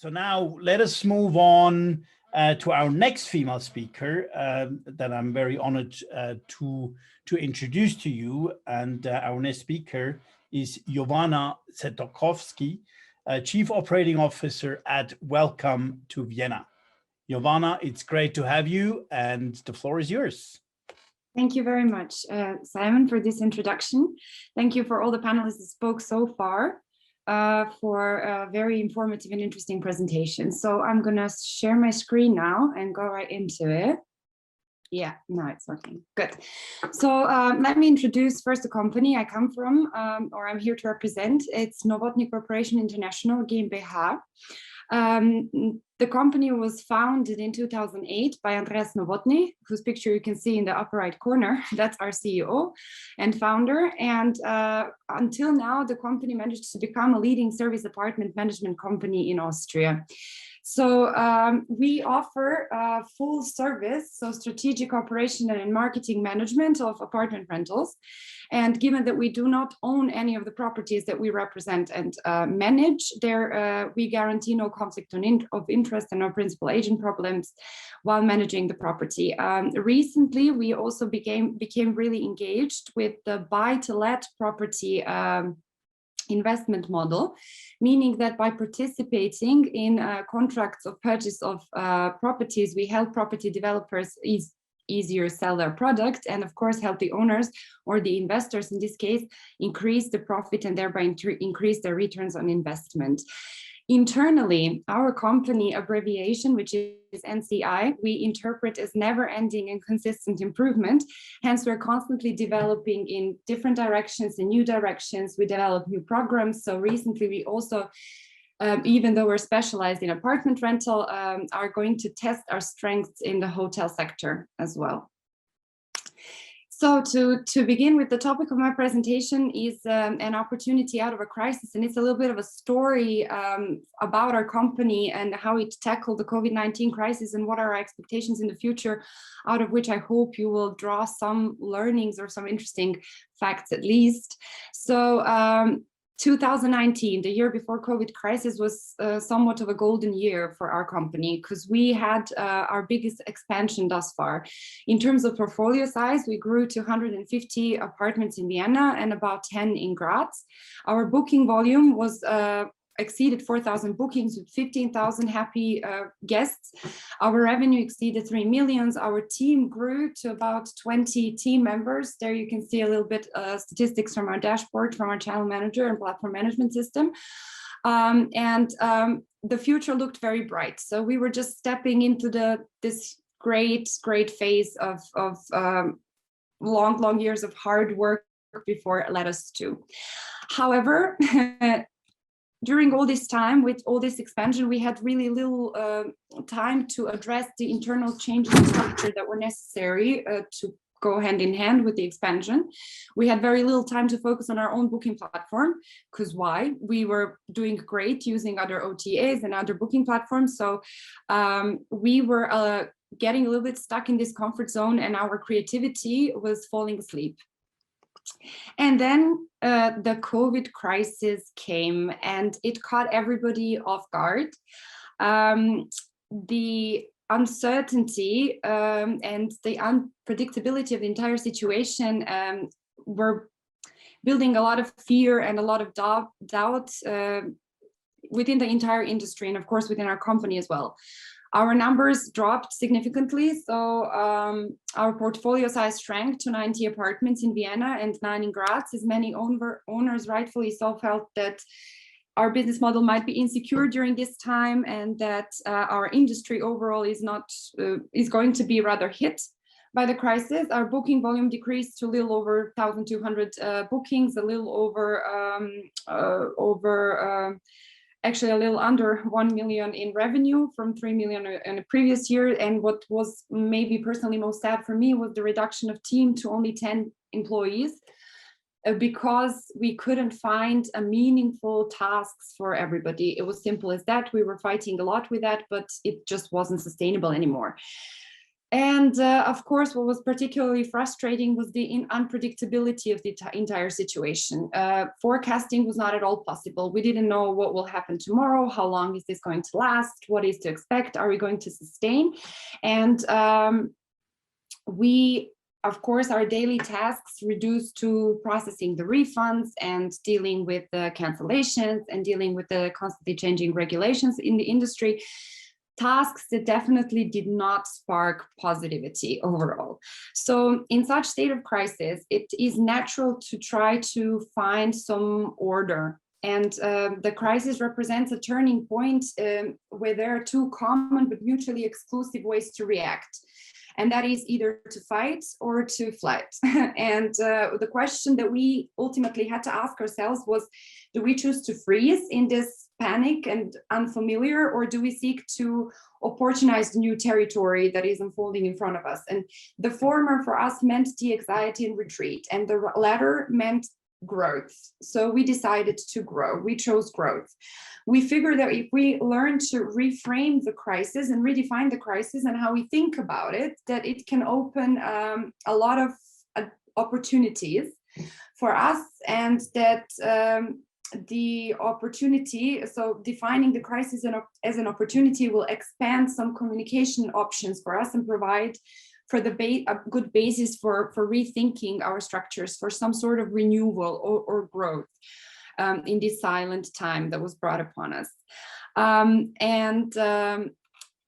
So now let us move on to our next female speaker that I'm very honored to introduce to you. And our next speaker is Jovana Cetkovic, Chief Operating Officer at Welcome to Vienna. Jovana, it's great to have you, and the floor is yours. Thank you very much, Simon, for this introduction. Thank you for all the panelists that spoke so far for a very informative and interesting presentation. So I'm going to share my screen now and go right into it. Yeah, now it's working. Good. So let me introduce first the company I come from, or I'm here to represent. It's Novotny Corporation International, GmbH. The company was founded in 2008 by Andreas Novotny, whose picture you can see in the upper right corner. That's our CEO and founder. And until now, the company managed to become a leading service apartment management company in Austria. So we offer full service, so strategic operation and marketing management of apartment rentals. And given that we do not own any of the properties that we represent and manage, we guarantee no conflict of interest and no principal agent problems while managing the property. Recently, we also became really engaged with the buy-to-let property investment model, meaning that by participating in contracts of purchase of properties, we help property developers easier sell their product, and of course help the owners or the investors in this case increase the profit and thereby increase their returns on investment. Internally, our company abbreviation, which is NCI, we interpret as never-ending and consistent improvement. Hence, we're constantly developing in different directions and new directions. We develop new programs. So recently, we also, even though we're specialized in apartment rental, are going to test our strengths in the hotel sector as well. So to begin with, the topic of my presentation is an opportunity out of a crisis, and it's a little bit of a story about our company and how it tackled the COVID-19 crisis and what are our expectations in the future, out of which I hope you will draw some learnings or some interesting facts at least. So 2019, the year before COVID crisis, was somewhat of a golden year for our company because we had our biggest expansion thus far. In terms of portfolio size, we grew to 150 apartments in Vienna and about 10 in Graz. Our booking volume was exceeded 4,000 bookings with 15,000 happy guests. Our revenue exceeded 3 million. Our team grew to about 20 team members. There you can see a little bit statistics from our dashboard, from our channel manager and platform management system. The future looked very bright. So we were just stepping into this great phase of long years of hard work before it led us to. However, during all this time, with all this expansion, we had really little time to address the internal changes in structure that were necessary to go hand in hand with the expansion. We had very little time to focus on our own booking platform, because why? We were doing great using other OTAs and other booking platforms. So we were getting a little bit stuck in this comfort zone, and our creativity was falling asleep. And then the COVID crisis came and it caught everybody off guard. The uncertainty and the unpredictability of the entire situation were building a lot of fear and a lot of doubt within the entire industry, and of course within our company as well. Our numbers dropped significantly, so our portfolio size shrank to 90 apartments in Vienna and 9 in Graz, as many owners rightfully so felt that our business model might be insecure during this time, and that our industry overall is going to be rather hit by the crisis. Our booking volume decreased to a little over 1,200 bookings, a little actually a little under 1 million in revenue from 3 million in the previous year. And what was maybe personally most sad for me was the reduction of team to only 10 employees because we couldn't find a meaningful tasks for everybody. It was simple as that. We were fighting a lot with that, but it just wasn't sustainable anymore. And of course, what was particularly frustrating was the unpredictability of the entire situation. Forecasting was not at all possible. We didn't know what will happen tomorrow, how long is this going to last, what is to expect, are we going to sustain? And of course, our daily tasks reduced to processing the refunds and dealing with the cancellations and dealing with the constantly changing regulations in the industry. Tasks that definitely did not spark positivity overall. So in such state of crisis, it is natural to try to find some order. And the crisis represents a turning point where there are two common but mutually exclusive ways to react. And that is either to fight or to flight. And the question that we ultimately had to ask ourselves was, do we choose to freeze in this panic and unfamiliar, or do we seek to opportunize the new territory that is unfolding in front of us? And the former for us meant de-anxiety and retreat, and the latter meant growth. So we decided to grow. We chose growth. We figured that if we learn to reframe the crisis and redefine the crisis and how we think about it, that it can open a lot of opportunities for us, and that the opportunity, so defining the crisis as an opportunity, will expand some communication options for us and provide for a good basis for rethinking our structures, for some sort of renewal or growth in this silent time that was brought upon us.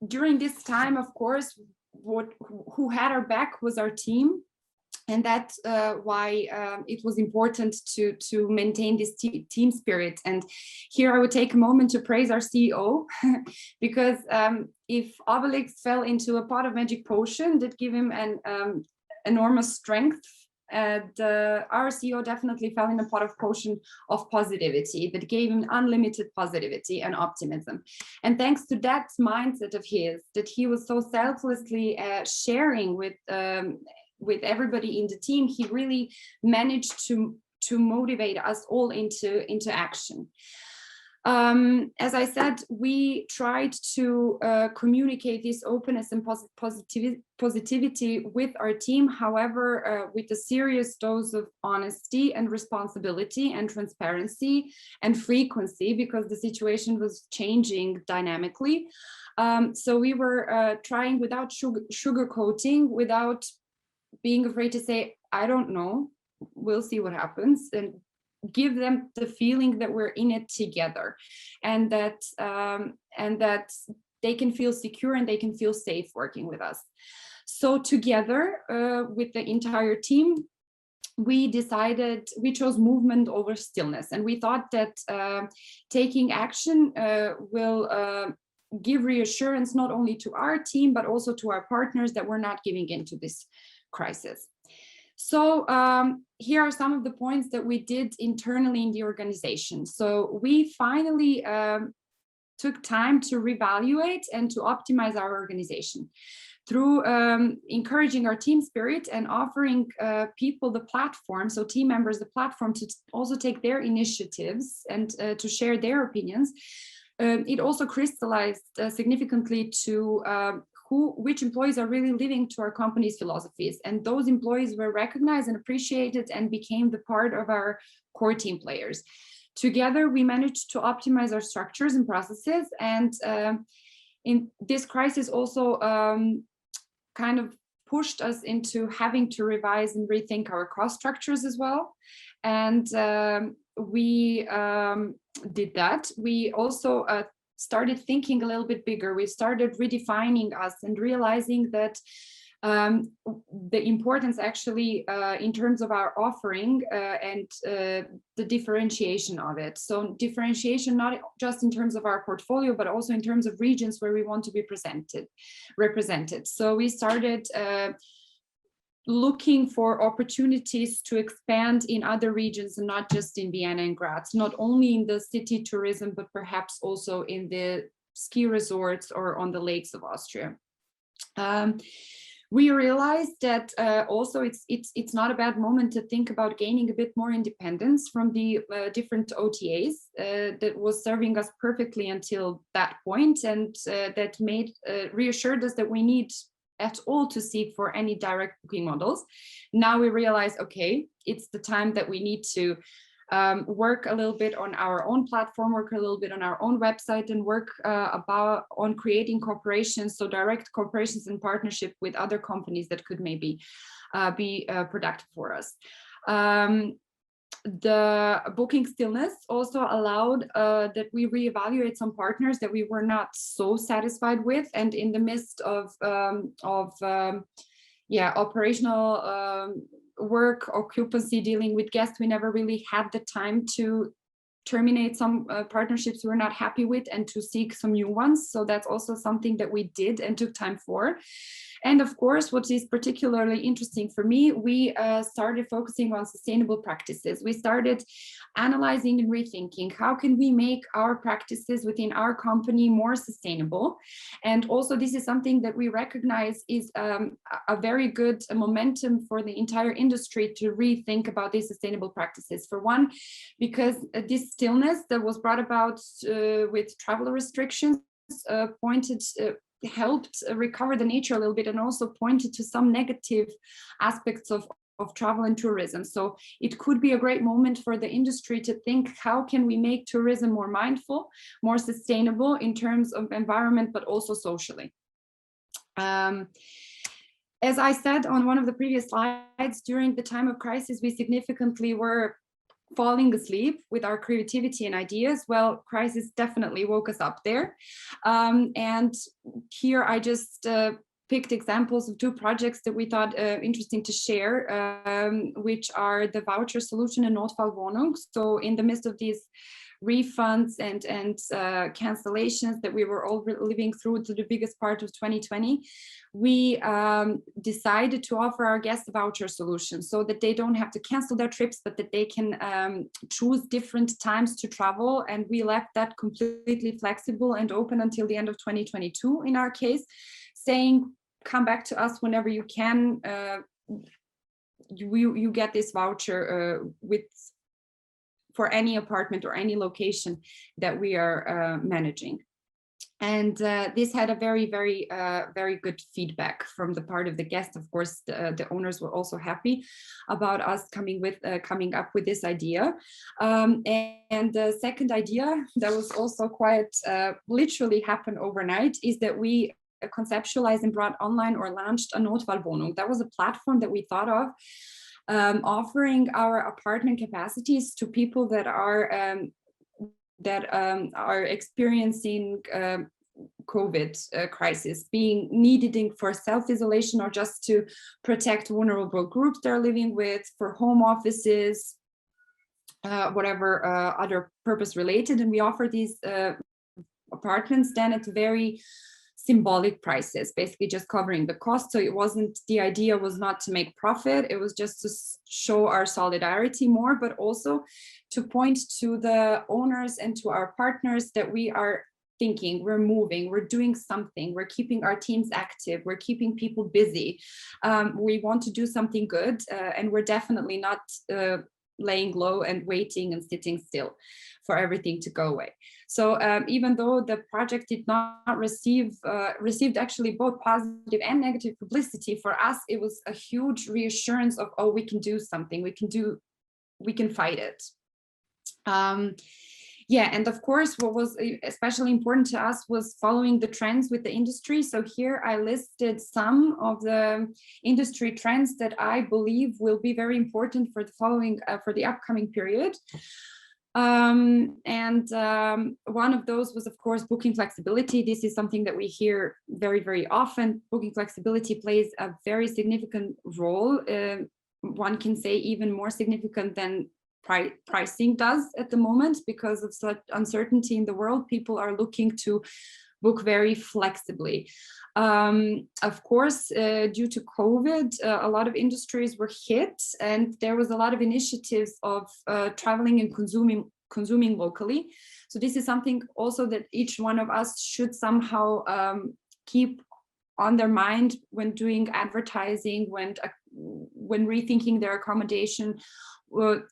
During this time, of course, who had our back was our team. And that's why it was important to maintain this team spirit. And here I would take a moment to praise our CEO, because if Obelix fell into a pot of magic potion that gave him an enormous strength, our CEO definitely fell in a pot of potion of positivity that gave him unlimited positivity and optimism. And thanks to that mindset of his, that he was so selflessly sharing with everybody in the team, he really managed to motivate us all into action. As I said, we tried to communicate this openness and positivity with our team, however, with a serious dose of honesty and responsibility and transparency and frequency, because the situation was changing dynamically. So we were trying without sugarcoating, without being afraid to say, I don't know, we'll see what happens, and give them the feeling that we're in it together, and that they can feel secure and they can feel safe working with us. So together with the entire team, we chose movement over stillness, and we thought that taking action will give reassurance not only to our team but also to our partners that we're not giving into this crisis. So here are some of the points that we did internally in the organization. So we finally took time to reevaluate and to optimize our organization through encouraging our team spirit and offering people the platform, so team members the platform to also take their initiatives and to share their opinions. It also crystallized significantly to which employees are really living to our company's philosophies, and those employees were recognized and appreciated and became the part of our core team players. Together, we managed to optimize our structures and processes, and in this crisis also kind of pushed us into having to revise and rethink our cost structures as well. And we did that. We also started thinking a little bit bigger. We started redefining us and realizing that the importance actually in terms of our offering and the differentiation of it. So differentiation not just in terms of our portfolio, but also in terms of regions where we want to be represented. So we started looking for opportunities to expand in other regions and not just in Vienna and Graz, not only in the city tourism, but perhaps also in the ski resorts or on the lakes of Austria. We realized that also it's not a bad moment to think about gaining a bit more independence from the different OTAs that was serving us perfectly until that point, and that reassured us that we need at all to seek for any direct booking models. Now we realize, okay, it's the time that we need to work a little bit on our own platform, work a little bit on our own website, and work on creating corporations, so direct corporations in partnership with other companies that could maybe be productive for us. The booking stillness also allowed that we reevaluate some partners that we were not so satisfied with, and in the midst of operational work, occupancy, dealing with guests, we never really had the time to terminate some partnerships we were not happy with and to seek some new ones. So that's also something that we did and took time for. And of course, what is particularly interesting for me, we started focusing on sustainable practices. We started analyzing and rethinking how can we make our practices within our company more sustainable. And also this is something that we recognize is a very good momentum for the entire industry to rethink about these sustainable practices. For one, because this stillness that was brought about with travel restrictions helped recover the nature a little bit, and also pointed to some negative aspects of travel and tourism. So it could be a great moment for the industry to think, how can we make tourism more mindful, more sustainable in terms of environment, but also socially. As I said on one of the previous slides, during the time of crisis, we significantly were falling asleep with our creativity and ideas. Well, crisis definitely woke us up there. And here I just picked examples of two projects that we thought interesting to share, which are the voucher solution and Notfallwohnung. So in the midst of these refunds and cancellations that we were all living through to the biggest part of 2020, we decided to offer our guests a voucher solution so that they don't have to cancel their trips, but that they can choose different times to travel. And we left that completely flexible and open until the end of 2022 in our case, saying, come back to us whenever you can. You get this voucher for any apartment or any location that we are managing. And this had a very good feedback from the part of the guests. Of course, the owners were also happy about us coming up with this idea. And the second idea that was also quite literally happened overnight is that we conceptualized and brought online or launched a Notfallwohnung. That was a platform that we thought of, offering our apartment capacities to people that are experiencing COVID crisis, being needing for self-isolation or just to protect vulnerable groups they're living with, for home offices, whatever other purpose related. And we offer these apartments then at very symbolic prices, basically just covering the cost. So it wasn't, the idea was not to make profit, it was just to show our solidarity more, but also to point to the owners and to our partners that we are thinking, we're moving, we're doing something, we're keeping our teams active, we're keeping people busy. We want to do something good, and we're definitely not laying low and waiting and sitting still for everything to go away. So even though the project did not received actually both positive and negative publicity, for us it was a huge reassurance of, oh, we can do something, we can fight it. Yeah, and of course, what was especially important to us was following the trends with the industry. So here I listed some of the industry trends that I believe will be very important for the upcoming period. One of those was, of course, booking flexibility. This is something that we hear very often. Booking flexibility plays a very significant role. One can say even more significant than pricing does at the moment, because of such uncertainty in the world. People are looking to book very flexibly. Of course, due to COVID, a lot of industries were hit, and there was a lot of initiatives of traveling and consuming locally. So this is something also that each one of us should somehow keep on their mind when doing advertising, when rethinking their accommodation,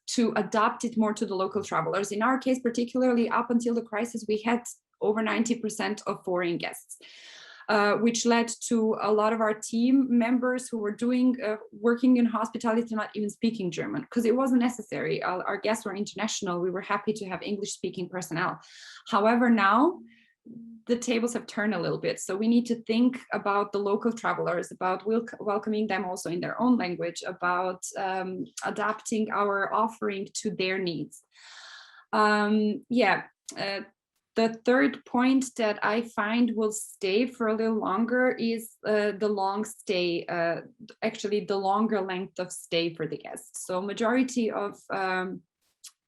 to adapt it more to the local travelers. In our case, particularly up until the crisis, we had over 90% of foreign guests. which led to a lot of our team members who were working in hospitality not even speaking German, because it wasn't necessary. Our guests were international. We were happy to have English-speaking personnel. However, now the tables have turned a little bit. So we need to think about the local travelers, about welcoming them also in their own language, about adapting our offering to their needs. The third point that I find will stay for a little longer is the long stay, actually the longer length of stay for the guests. So majority of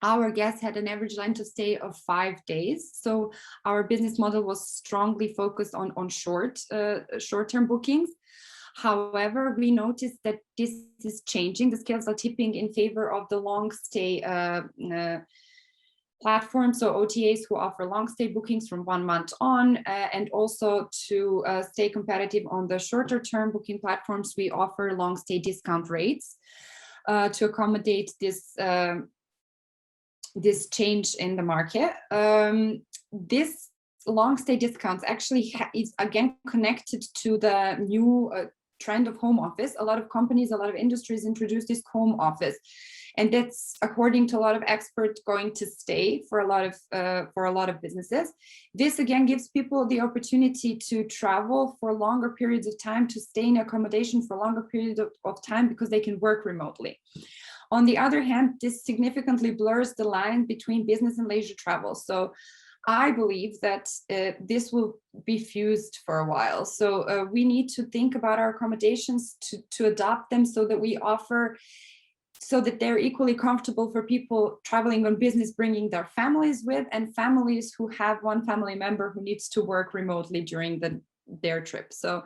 our guests had an average length of stay of 5 days. So our business model was strongly focused on short-term bookings. However, we noticed that this is changing. The scales are tipping in favor of the long stay platform, so OTAs who offer long stay bookings from 1 month on, and also to stay competitive on the shorter term booking platforms, we offer long stay discount rates to accommodate this change in the market. This long stay discounts actually is again connected to the new trend of home office. A lot of companies, a lot of industries introduced this home office, and that's, according to a lot of experts, going to stay for a lot of businesses. This again gives people the opportunity to travel for longer periods of time, to stay in accommodation for longer periods of time, because they can work remotely. On the other hand, this significantly blurs the line between business and leisure travel. So I believe that this will be fused for a while. So we need to think about our accommodations to adopt them so that we offer, so that they're equally comfortable for people traveling on business, bringing their families with, and families who have one family member who needs to work remotely during their trip. So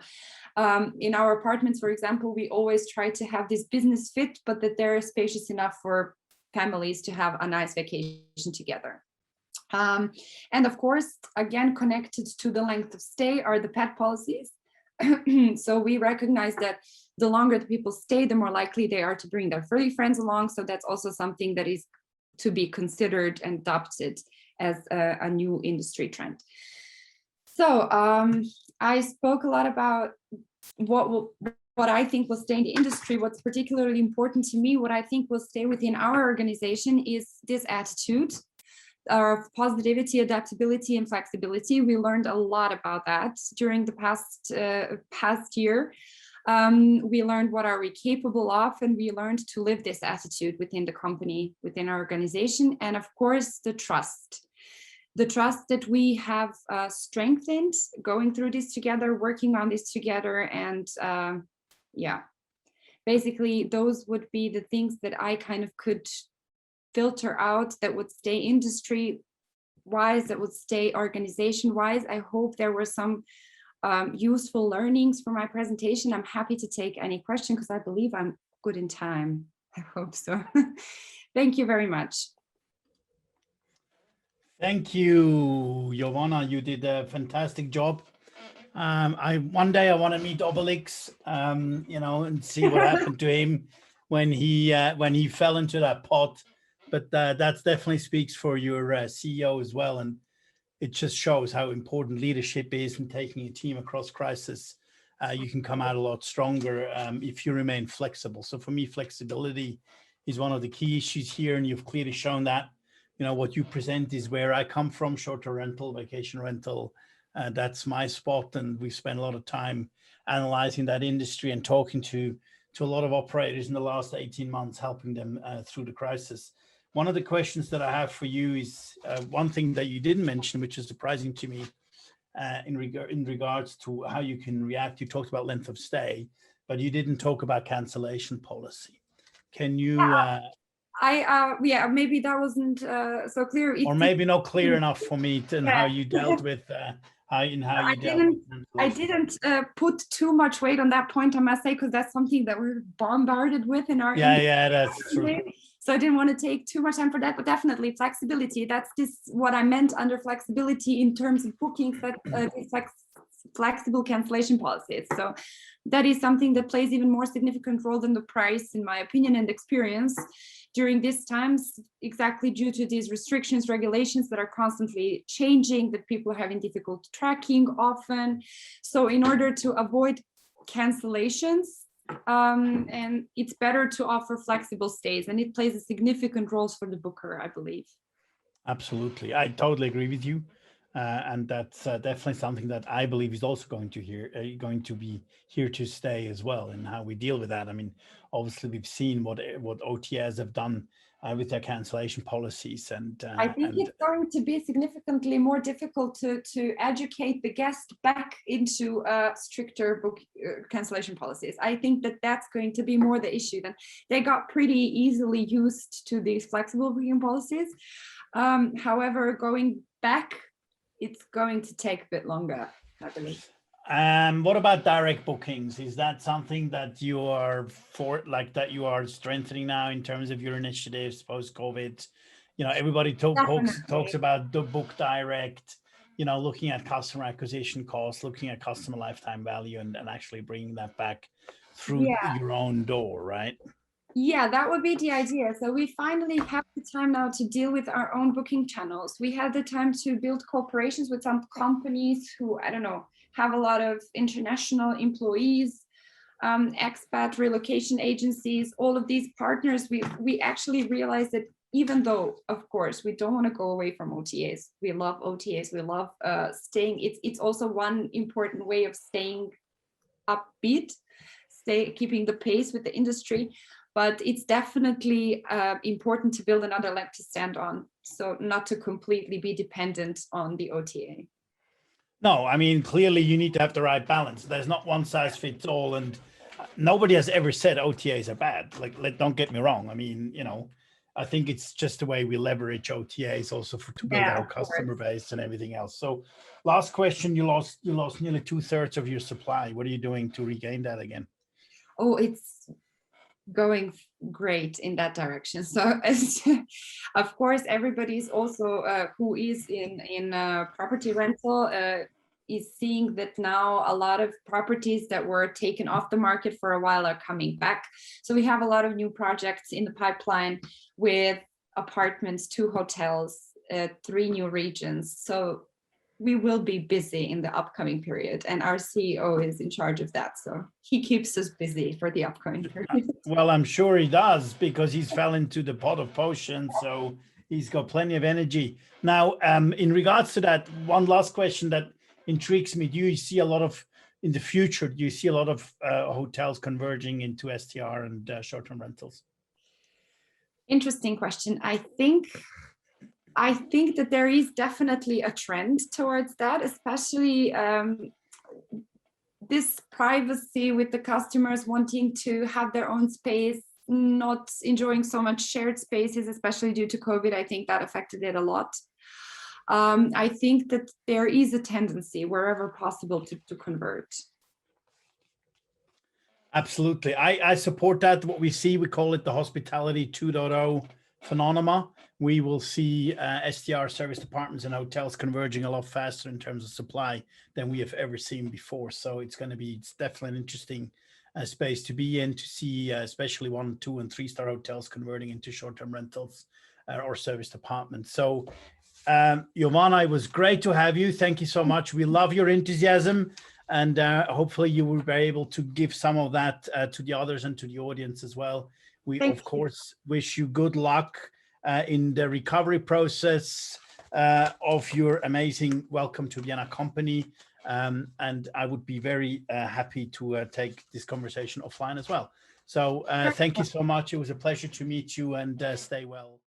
in our apartments, for example, we always try to have this business fit, but that they're spacious enough for families to have a nice vacation together. And of course, again, connected to the length of stay are the pet policies. So we recognize that the longer the people stay, the more likely they are to bring their furry friends along. So that's also something that is to be considered and adopted as a new industry trend. So I spoke a lot about what I think will stay in the industry. What's particularly important to me, what I think will stay within our organization, is this attitude of positivity, adaptability, and flexibility. We learned a lot about that during the past year. We learned what are we capable of, and we learned to live this attitude within the company, within our organization, and of course the trust that we have strengthened going through this together, working on this together. And basically those would be the things that I kind of could filter out that would stay industry wise, that would stay organization wise. I hope there were some useful learnings from my presentation. I'm happy to take any question because I believe I'm good in time. I hope so. Thank you very much. Thank you, Jovana. You did a fantastic job. One day I want to meet Obelix, and see what happened to him when he fell into that pot. But that definitely speaks for your CEO as well, and it just shows how important leadership is in taking a team across crisis. You can come out a lot stronger if you remain flexible. So for me, flexibility is one of the key issues here, and you've clearly shown that. What you present is where I come from, short-term rental, vacation rental. That's my spot, and we've spent a lot of time analyzing that industry and talking to a lot of operators in the last 18 months, helping them through the crisis. One of the questions that I have for you is one thing that you didn't mention, which is surprising to me in regards to how you can react. You talked about length of stay, but you didn't talk about cancellation policy. Can you... maybe that wasn't so clear. Or maybe not clear enough for me and how you dealt with I didn't put too much weight on that point, I must say, because that's something that we're bombarded with in our industry. That's true. So I didn't want to take too much time for that, but definitely flexibility. That's what I meant under flexibility in terms of bookings. That flexible cancellation policies. So that is something that plays even more significant role than the price, in my opinion and experience, during these times, exactly due to these restrictions, regulations that are constantly changing, that people are having difficulty tracking often. So in order to avoid cancellations, and it's better to offer flexible stays, and it plays a significant role for the booker, I believe. Absolutely, I totally agree with you. And that's definitely something that I believe is also going to be here to stay as well, and how we deal with that. I mean, obviously we've seen what OTAs have done with their cancellation policies, and I think it's going to be significantly more difficult to educate the guest back into stricter cancellation policies. I think that that's going to be more the issue. Then they got pretty easily used to these flexible booking policies. However, going back, it's going to take a bit longer, I believe. What about direct bookings? Is that something that you are you are strengthening now in terms of your initiatives post-COVID? You know, everybody talks about the book direct, you know, looking at customer acquisition costs, looking at customer lifetime value, and actually bringing that back through your own door, right? Yeah, that would be the idea. So we finally have the time now to deal with our own booking channels. We had the time to build cooperations with some companies who, I don't know, have a lot of international employees, expat relocation agencies, all of these partners. We actually realized that even though, of course, we don't want to go away from OTAs. We love OTAs. We love staying. It's also one important way of staying upbeat, keeping the pace with the industry. But it's definitely important to build another leg to stand on, so not to completely be dependent on the OTA. No, I mean, clearly you need to have the right balance. There's not one size fits all, and nobody has ever said OTAs are bad. Like, don't get me wrong. I mean, you know, I think it's just the way we leverage OTAs also to build our customer base and everything else. So last question, you lost nearly 2/3 of your supply. What are you doing to regain that again? Oh, it's going great in that direction. So of course, everybody's also who is in property rental is seeing that now a lot of properties that were taken off the market for a while are coming back. So we have a lot of new projects in the pipeline with apartments, 2 hotels, 3 new regions. So we will be busy in the upcoming period, and our CEO is in charge of that. So he keeps us busy for the upcoming period. Well, I'm sure he does, because he's fell into the pot of potion. So he's got plenty of energy. Now, in regards to that, one last question that intrigues me. Do you see a lot of, in the future, do you see a lot of hotels converging into STR and short-term rentals? Interesting question. I think that there is definitely a trend towards that, especially this privacy with the customers wanting to have their own space, not enjoying so much shared spaces, especially due to COVID. I think that affected it a lot. I think that there is a tendency wherever possible to convert. Absolutely. I support that. What we see, we call it the hospitality 2.0 phenomena. We will see STR service departments and hotels converging a lot faster in terms of supply than we have ever seen before. So it's definitely an interesting space to be in, to see especially 1, 2, and 3-star hotels converting into short-term rentals or service departments. So Jovana, it was great to have you. Thank you so much. We love your enthusiasm, and hopefully you will be able to give some of that to the others and to the audience as well. We, of course, wish you good luck in the recovery process of your amazing Welcome to Vienna company. And I would be very happy to take this conversation offline as well. So thank you so much. It was a pleasure to meet you, and stay well.